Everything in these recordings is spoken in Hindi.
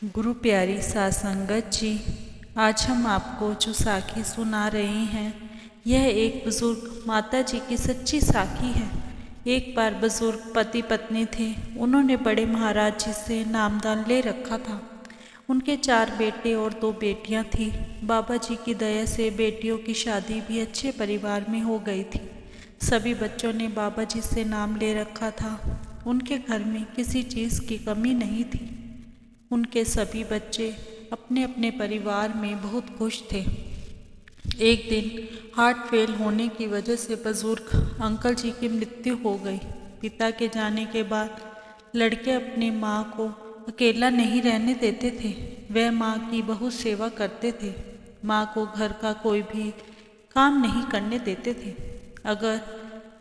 गुरु प्यारी साध संगत जी, आज हम आपको जो साखी सुना रहे हैं यह एक बुजुर्ग माता जी की सच्ची साखी है। एक बार बुजुर्ग पति पत्नी थे। उन्होंने बड़े महाराज जी से नामदान ले रखा था। उनके 4 बेटे और 2 बेटियां थी। बाबा जी की दया से बेटियों की शादी भी अच्छे परिवार में हो गई थी। सभी बच्चों ने बाबा जी से नाम ले रखा था। उनके घर में किसी चीज़ की कमी नहीं थी। उनके सभी बच्चे अपने अपने परिवार में बहुत खुश थे। एक दिन हार्ट फेल होने की वजह से बुजुर्ग अंकल जी की मृत्यु हो गई। पिता के जाने के बाद लड़के अपनी माँ को अकेला नहीं रहने देते थे। वह माँ की बहुत सेवा करते थे। माँ को घर का कोई भी काम नहीं करने देते थे। अगर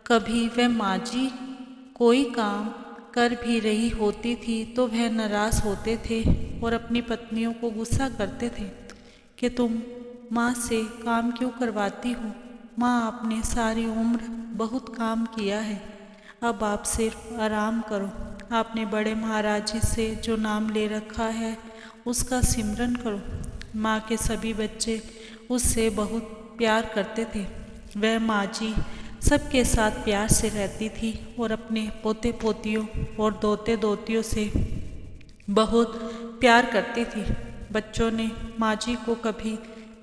कभी वह माँ जी कोई काम कर भी रही होती थी तो वह नाराज़ होते थे और अपनी पत्नियों को गुस्सा करते थे कि तुम माँ से काम क्यों करवाती हो। माँ आपने सारी उम्र बहुत काम किया है, अब आप सिर्फ आराम करो। आपने बड़े महाराज जी से जो नाम ले रखा है उसका सिमरन करो। माँ के सभी बच्चे उससे बहुत प्यार करते थे। वह माँ जी सबके साथ प्यार से रहती थी और अपने पोते पोतियों और दोते दोतियों से बहुत प्यार करती थी। बच्चों ने माँ जी को कभी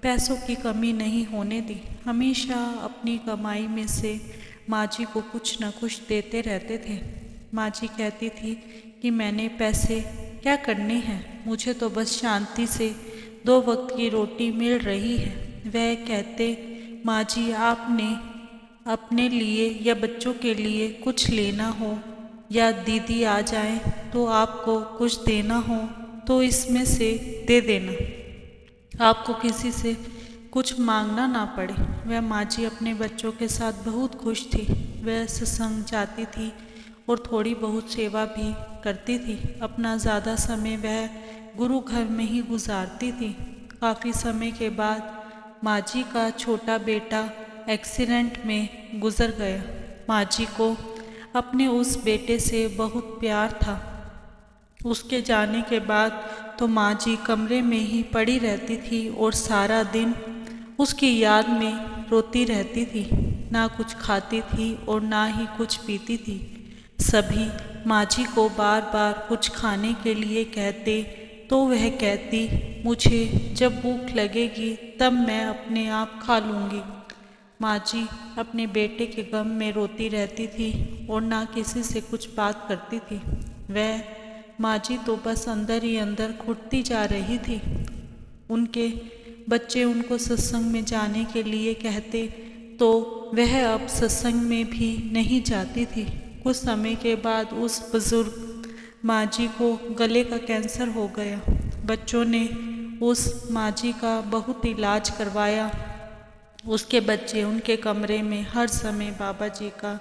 पैसों की कमी नहीं होने दी। हमेशा अपनी कमाई में से माँ जी को कुछ न कुछ देते रहते थे। माँ जी कहती थी कि मैंने पैसे क्या करने हैं, मुझे तो बस शांति से 2 वक्त की रोटी मिल रही है। वह कहते, माँ जी आपने अपने लिए या बच्चों के लिए कुछ लेना हो या दीदी आ जाए तो आपको कुछ देना हो तो इसमें से दे देना, आपको किसी से कुछ मांगना ना पड़े। वह माँ जी अपने बच्चों के साथ बहुत खुश थी। वह सत्संग जाती थी और थोड़ी बहुत सेवा भी करती थी। अपना ज़्यादा समय वह गुरु घर में ही गुजारती थी। काफ़ी समय के बाद माँ जी का छोटा बेटा एक्सीडेंट में गुजर गया। माँ जी को अपने उस बेटे से बहुत प्यार था। उसके जाने के बाद तो माँ जी कमरे में ही पड़ी रहती थी और सारा दिन उसकी याद में रोती रहती थी। ना कुछ खाती थी और ना ही कुछ पीती थी। सभी माँ जी को बार बार कुछ खाने के लिए कहते तो वह कहती, मुझे जब भूख लगेगी तब मैं अपने आप खा लूँगी। माँ जी अपने बेटे के गम में रोती रहती थी और ना किसी से कुछ बात करती थी। वह माँ जी तो बस अंदर ही अंदर घुटती जा रही थी। उनके बच्चे उनको सत्संग में जाने के लिए कहते तो वह अब सत्संग में भी नहीं जाती थी। कुछ समय के बाद उस बुजुर्ग माँ जी को गले का कैंसर हो गया। बच्चों ने उस माँ जी का बहुत इलाज करवाया। उसके बच्चे उनके कमरे में हर समय बाबा जी का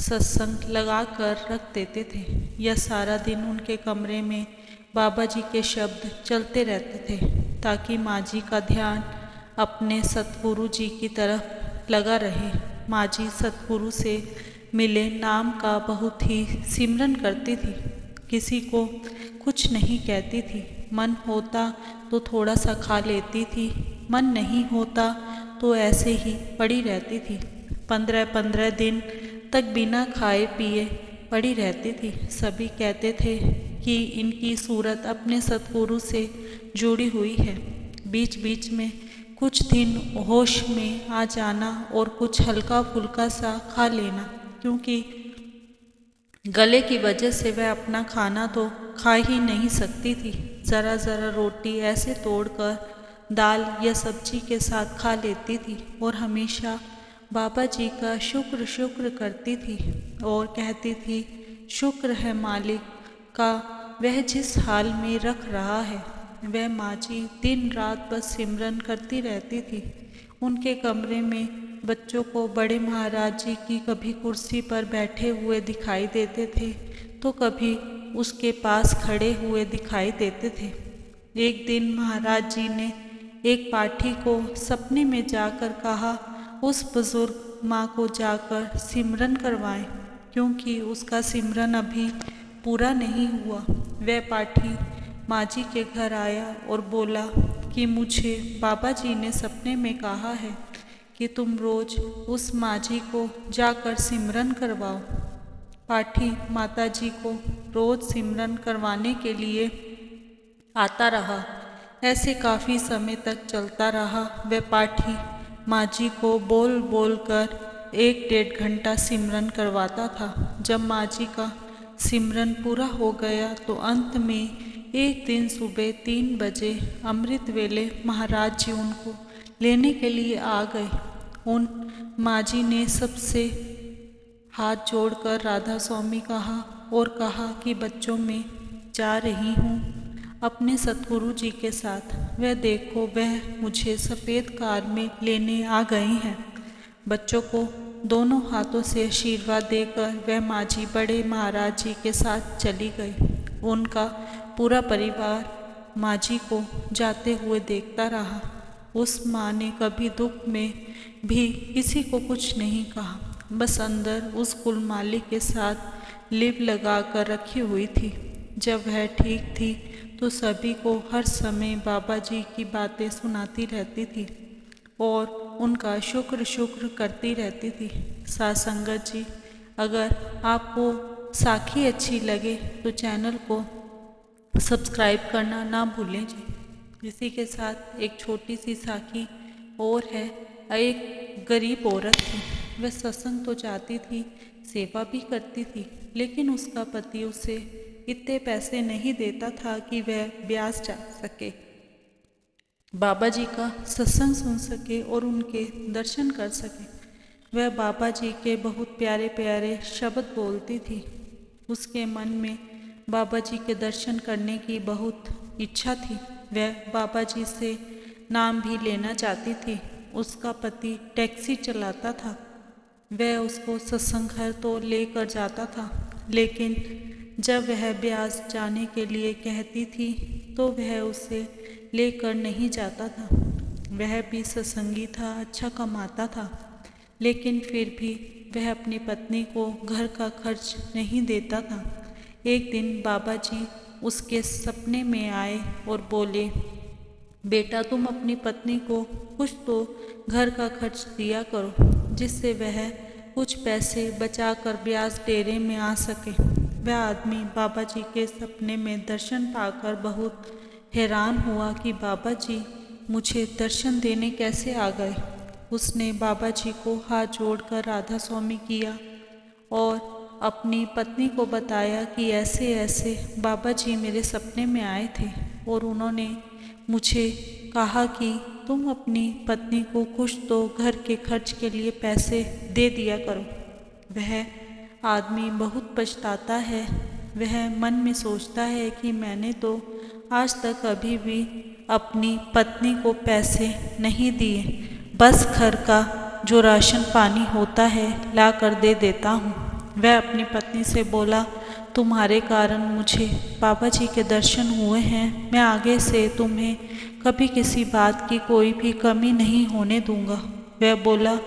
सत्संग लगा कर रख देते थे। यह सारा दिन उनके कमरे में बाबा जी के शब्द चलते रहते थे ताकि माँ जी का ध्यान अपने सतगुरु जी की तरफ लगा रहे। माँ जी सतगुरु से मिले नाम का बहुत ही सिमरन करती थी। किसी को कुछ नहीं कहती थी। मन होता तो थोड़ा सा खा लेती थी, मन नहीं होता तो ऐसे ही पड़ी रहती थी। 15-15 दिन तक बिना खाए पिए पड़ी रहती थी। सभी कहते थे कि इनकी सूरत अपने सतगुरु से जुड़ी हुई है। बीच बीच में कुछ दिन होश में आ जाना और कुछ हल्का फुल्का सा खा लेना, क्योंकि गले की वजह से वह अपना खाना तो खा ही नहीं सकती थी। ज़रा ज़रा रोटी ऐसे तोड़कर दाल या सब्जी के साथ खा लेती थी और हमेशा बाबा जी का शुक्र शुक्र करती थी और कहती थी, शुक्र है मालिक का, वह जिस हाल में रख रहा है। वह माँ जी दिन रात बस सिमरन करती रहती थी। उनके कमरे में बच्चों को बड़े महाराज जी की कभी कुर्सी पर बैठे हुए दिखाई देते थे तो कभी उसके पास खड़े हुए दिखाई देते थे। एक दिन महाराज जी ने एक पाठी को सपने में जाकर कहा, उस बुजुर्ग माँ को जाकर सिमरन करवाएं, क्योंकि उसका सिमरन अभी पूरा नहीं हुआ। वह पाठी माँ जी के घर आया और बोला कि मुझे बाबा जी ने सपने में कहा है कि तुम रोज उस माँ जी को जाकर सिमरन करवाओ। पाठी माता जी को रोज सिमरन करवाने के लिए आता रहा। ऐसे काफ़ी समय तक चलता रहा। वह पाठी माँ जी को बोल बोल कर 1-1.5 घंटा सिमरन करवाता था। जब माँ जी का सिमरन पूरा हो गया तो अंत में एक दिन सुबह 3 बजे अमृत वेले महाराज जी उनको लेने के लिए आ गए। उन माँ जी ने सबसे हाथ जोड़कर राधा स्वामी कहा और कहा कि बच्चों मैं जा रही हूँ अपने सतगुरु जी के साथ। वह देखो वह मुझे सफ़ेद कार में लेने आ गए हैं। बच्चों को दोनों हाथों से आशीर्वाद देकर वह माँ जी बड़े महाराज जी के साथ चली गई। उनका पूरा परिवार माँ जी को जाते हुए देखता रहा। उस माँ ने कभी दुख में भी किसी को कुछ नहीं कहा, बस अंदर उस कुल मालिक के साथ लिप लगा कर रखी हुई थी। जब वह ठीक थी तो सभी को हर समय बाबा जी की बातें सुनाती रहती थी और उनका शुक्र करती रहती थी। साथ संगत जी, अगर आपको साखी अच्छी लगे तो चैनल को सब्सक्राइब करना ना भूलें जी। इसी के साथ एक छोटी सी साखी और है। एक गरीब औरत थी। वह सत्संग तो जाती थी, सेवा भी करती थी, लेकिन उसका पति उसे इतने पैसे नहीं देता था कि वह ब्यास जा सके, बाबा जी का सत्संग सुन सके और उनके दर्शन कर सके। वह बाबा जी के बहुत प्यारे प्यारे शब्द बोलती थी। उसके मन में बाबा जी के दर्शन करने की बहुत इच्छा थी। वह बाबा जी से नाम भी लेना चाहती थी। उसका पति टैक्सी चलाता था। वह उसको सत्संग घर तो लेकर जाता था, लेकिन जब वह ब्यास जाने के लिए कहती थी तो वह उसे लेकर नहीं जाता था। वह भी सत्संगी था, अच्छा कमाता था, लेकिन फिर भी वह अपनी पत्नी को घर का खर्च नहीं देता था। एक दिन बाबा जी उसके सपने में आए और बोले, बेटा तुम अपनी पत्नी को कुछ तो घर का खर्च दिया करो, जिससे वह कुछ पैसे बचाकर ब्यास डेरे में आ सके। वह आदमी बाबा जी के सपने में दर्शन पाकर बहुत हैरान हुआ कि बाबा जी मुझे दर्शन देने कैसे आ गए। उसने बाबा जी को हाथ जोड़कर राधा स्वामी किया और अपनी पत्नी को बताया कि ऐसे ऐसे बाबा जी मेरे सपने में आए थे और उन्होंने मुझे कहा कि तुम अपनी पत्नी को कुछ तो घर के खर्च के लिए पैसे दे दिया करो। वह आदमी बहुत पछताता है। वह मन में सोचता है कि मैंने तो आज तक कभी भी अपनी पत्नी को पैसे नहीं दिए, बस घर का जो राशन पानी होता है ला कर दे देता हूँ। वह अपनी पत्नी से बोला, तुम्हारे कारण मुझे बाबा जी के दर्शन हुए हैं। मैं आगे से तुम्हें कभी किसी बात की कोई भी कमी नहीं होने दूंगा। वह बोला,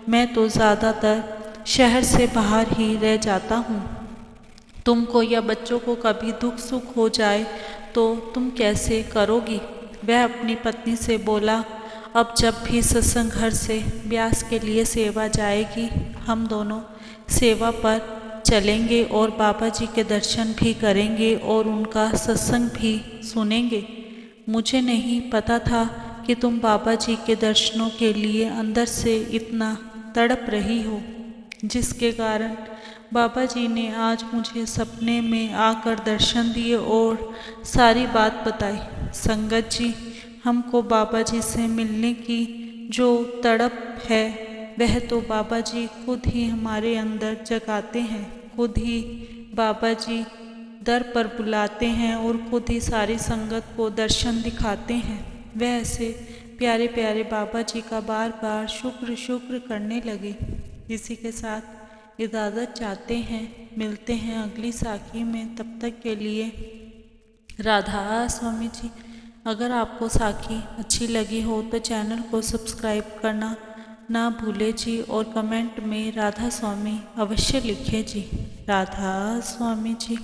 मैं तो ज़्यादातर शहर से बाहर ही रह जाता हूँ। तुमको या बच्चों को कभी दुख सुख हो जाए तो तुम कैसे करोगी। वह अपनी पत्नी से बोला, अब जब भी सत्संग घर से ब्यास के लिए सेवा जाएगी, हम दोनों सेवा पर चलेंगे और बाबा जी के दर्शन भी करेंगे और उनका सत्संग भी सुनेंगे। मुझे नहीं पता था कि तुम बाबा जी के दर्शनों के लिए अंदर से इतना तड़प रही हो, जिसके कारण बाबा जी ने आज मुझे सपने में आकर दर्शन दिए और सारी बात बताई। संगत जी, हमको बाबा जी से मिलने की जो तड़प है वह तो बाबा जी खुद ही हमारे अंदर जगाते हैं। खुद ही बाबा जी दर पर बुलाते हैं और खुद ही सारी संगत को दर्शन दिखाते हैं। वह ऐसे प्यारे प्यारे बाबा जी का बार बार शुक्र करने लगे। इसी के साथ इजाज़त चाहते हैं। मिलते हैं अगली साखी में। तब तक के लिए राधा स्वामी जी। अगर आपको साखी अच्छी लगी हो तो चैनल को सब्सक्राइब करना ना भूले जी और कमेंट में राधा स्वामी अवश्य लिखें जी। राधा स्वामी जी।